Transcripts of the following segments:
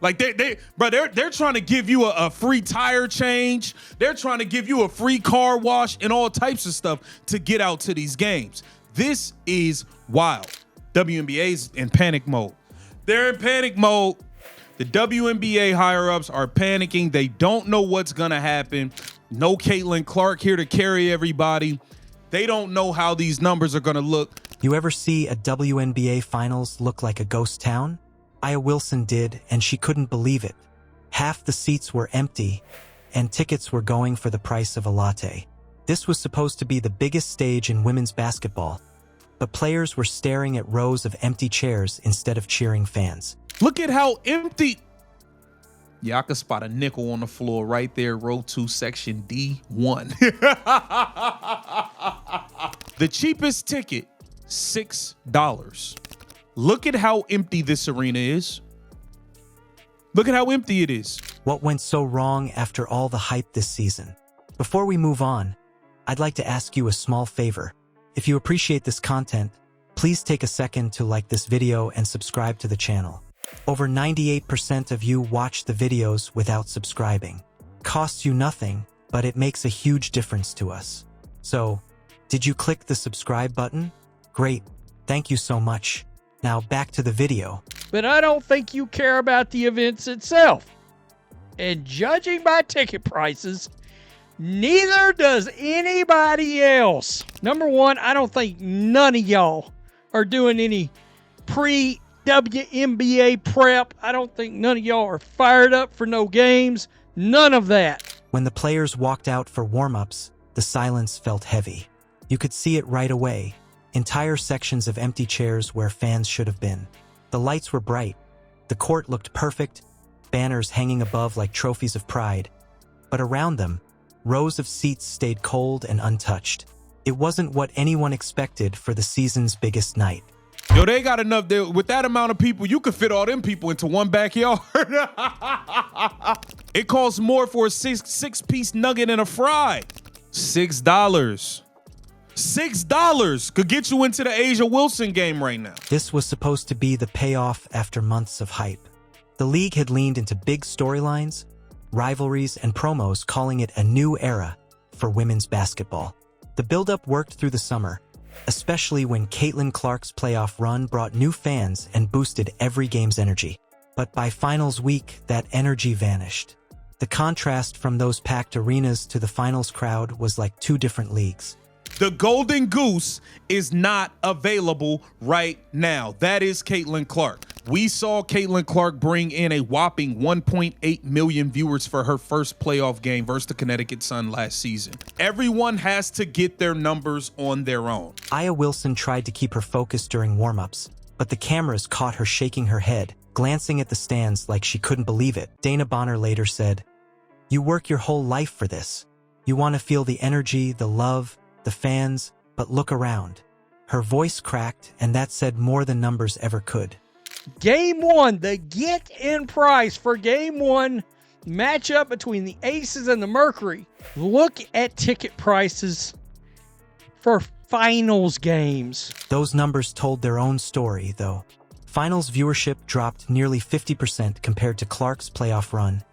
Like they're trying to give you a free tire change. They're trying to give you a free car wash and all types of stuff to get out to these games. This is wild. WNBA's in panic mode. They're in panic mode. The WNBA higher-ups are panicking. They don't know what's going to happen. No Caitlin Clark here to carry everybody. They don't know how these numbers are going to look. You ever see a WNBA Finals look like a ghost town? Aya Wilson did, and she couldn't believe it. Half the seats were empty, and tickets were going for the price of a latte. This was supposed to be the biggest stage in women's basketball, but players were staring at rows of empty chairs instead of cheering fans. Look at how empty. Yeah, I could spot a nickel on the floor right there, row 2, section D1. The cheapest ticket, $6. Look at how empty this arena is. Look at how empty it is. What went so wrong after all the hype this season? Before we move on, I'd like to ask you a small favor. If you appreciate this content, please take a second to like this video and subscribe to the channel. Over 98% of you watch the videos without subscribing. Costs you nothing, but it makes a huge difference to us. So, did you click the subscribe button? Great, thank you so much. Now back to the video. But I don't think you care about the events itself. And judging by ticket prices, neither does anybody else. Number one, I don't think none of y'all are doing any WNBA prep. I don't think none of y'all are fired up for no games. None of that. When the players walked out for warm-ups, the silence felt heavy. You could see it right away. Entire sections of empty chairs where fans should have been. The lights were bright. The court looked perfect, banners hanging above like trophies of pride. But around them, rows of seats stayed cold and untouched. It wasn't what anyone expected for the season's biggest night. Yo, they got enough there. With that amount of people, you could fit all them people into one backyard. It costs more for a six-piece nugget and a fry. $6. $6 could get you into the A'ja Wilson game right now. This was supposed to be the payoff after months of hype. The league had leaned into big storylines, rivalries, and promos, calling it a new era for women's basketball. The build-up worked through the summer, especially when Caitlin Clark's playoff run brought new fans and boosted every game's energy. But by finals week, that energy vanished. The contrast from those packed arenas to the finals crowd was like two different leagues. The Golden Goose is not available right now. That is Caitlin Clark. We saw Caitlin Clark bring in a whopping 1.8 million viewers for her first playoff game versus the Connecticut Sun last season. Everyone has to get their numbers on their own. Aya Wilson tried to keep her focus during warm-ups, but the cameras caught her shaking her head, glancing at the stands like she couldn't believe it. Dana Bonner later said, "You work your whole life for this. You want to feel the energy, the love, the fans, but look around." Her voice cracked, and that said more than numbers ever could. Game one, the get-in price for game one matchup between the Aces and the Mercury. Look at ticket prices for finals games. Those numbers told their own story, though. Finals viewership dropped nearly 50% compared to Clark's playoff run,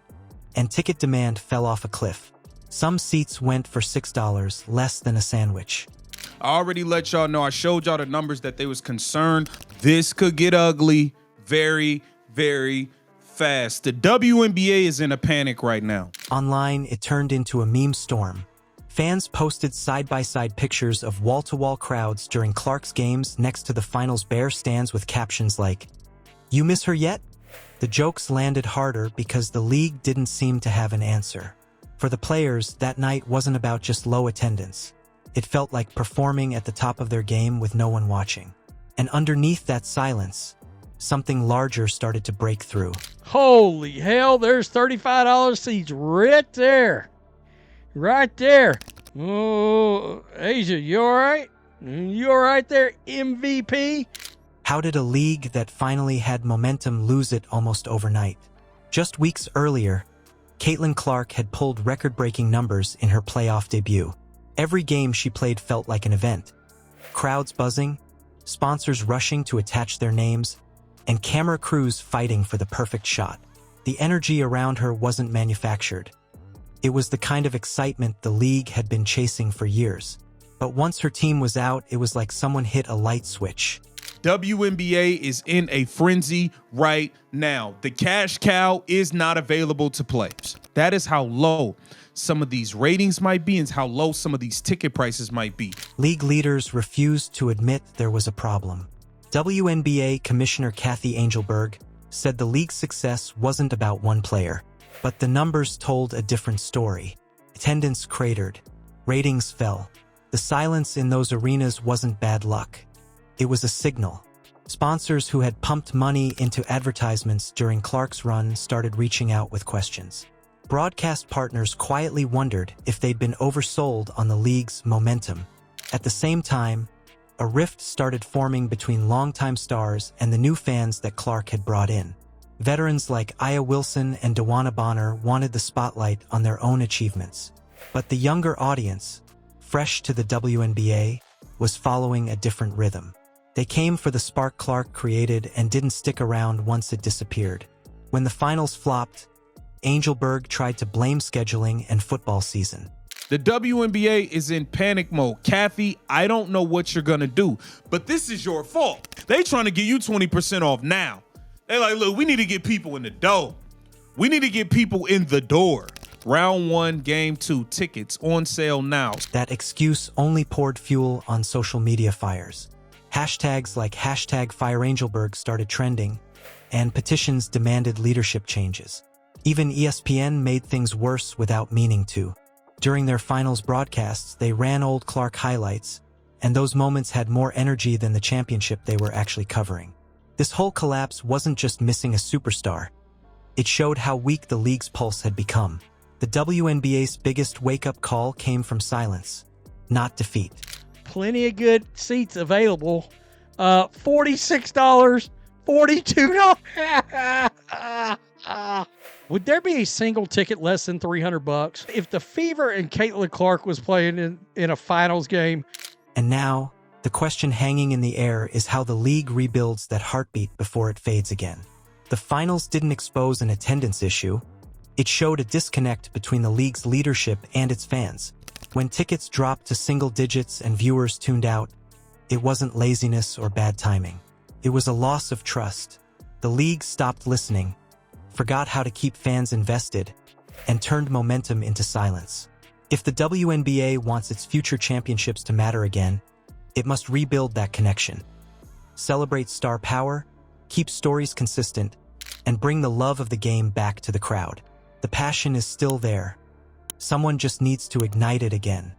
and ticket demand fell off a cliff. Some seats went for $6, less than a sandwich. I already let y'all know. I showed y'all the numbers that they was concerned. This could get ugly very, very fast. The WNBA is in a panic right now. Online, it turned into a meme storm. Fans posted side-by-side pictures of wall-to-wall crowds during Clark's games next to the finals bare stands with captions like, "You miss her yet?" The jokes landed harder because the league didn't seem to have an answer. For the players, that night wasn't about just low attendance. It felt like performing at the top of their game with no one watching. And underneath that silence, something larger started to break through. Holy hell, there's $35 seats right there. Right there. Oh, A'ja, you all right? You all right there, MVP? How did a league that finally had momentum lose it almost overnight? Just weeks earlier, Caitlin Clark had pulled record-breaking numbers in her playoff debut. Every game she played felt like an event. Crowds buzzing, sponsors rushing to attach their names, and camera crews fighting for the perfect shot. The energy around her wasn't manufactured. It was the kind of excitement the league had been chasing for years. But once her team was out, it was like someone hit a light switch. WNBA is in a frenzy right now. The cash cow is not available to players. That is how low some of these ratings might be and how low some of these ticket prices might be. League leaders refused to admit there was a problem. WNBA Commissioner Kathy Angelberg said the league's success wasn't about one player, but the numbers told a different story. Attendance cratered. Ratings fell. The silence in those arenas wasn't bad luck. It was a signal. Sponsors who had pumped money into advertisements during Clark's run started reaching out with questions. Broadcast partners quietly wondered if they'd been oversold on the league's momentum. At the same time, a rift started forming between longtime stars and the new fans that Clark had brought in. Veterans like Aya Wilson and Dewana Bonner wanted the spotlight on their own achievements. But the younger audience, fresh to the WNBA, was following a different rhythm. They came for the spark Clark created and didn't stick around once it disappeared. When the finals flopped, Angelberg tried to blame scheduling and football season. The WNBA is in panic mode. Kathy, I don't know what you're going to do, but this is your fault. They trying to give you 20% off now. They're like, look, we need to get people in the door. We need to get people in the door. Round 1, Game 2, tickets on sale now. That excuse only poured fuel on social media fires. Hashtags like #FireAngelberg started trending, and petitions demanded leadership changes. Even ESPN made things worse without meaning to. During their finals broadcasts, they ran old Clark highlights, and those moments had more energy than the championship they were actually covering. This whole collapse wasn't just missing a superstar. It showed how weak the league's pulse had become. The WNBA's biggest wake-up call came from silence, not defeat. Plenty of good seats available. $46, $42. Would there be a single ticket less than $300 if the Fever and Caitlin Clark was playing in a finals game? And now, the question hanging in the air is how the league rebuilds that heartbeat before it fades again. The finals didn't expose an attendance issue. It showed a disconnect between the league's leadership and its fans. When tickets dropped to single digits and viewers tuned out, it wasn't laziness or bad timing. It was a loss of trust. The league stopped listening, forgot how to keep fans invested, and turned momentum into silence. If the WNBA wants its future championships to matter again, it must rebuild that connection. Celebrate star power, keep stories consistent, and bring the love of the game back to the crowd. The passion is still there. Someone just needs to ignite it again.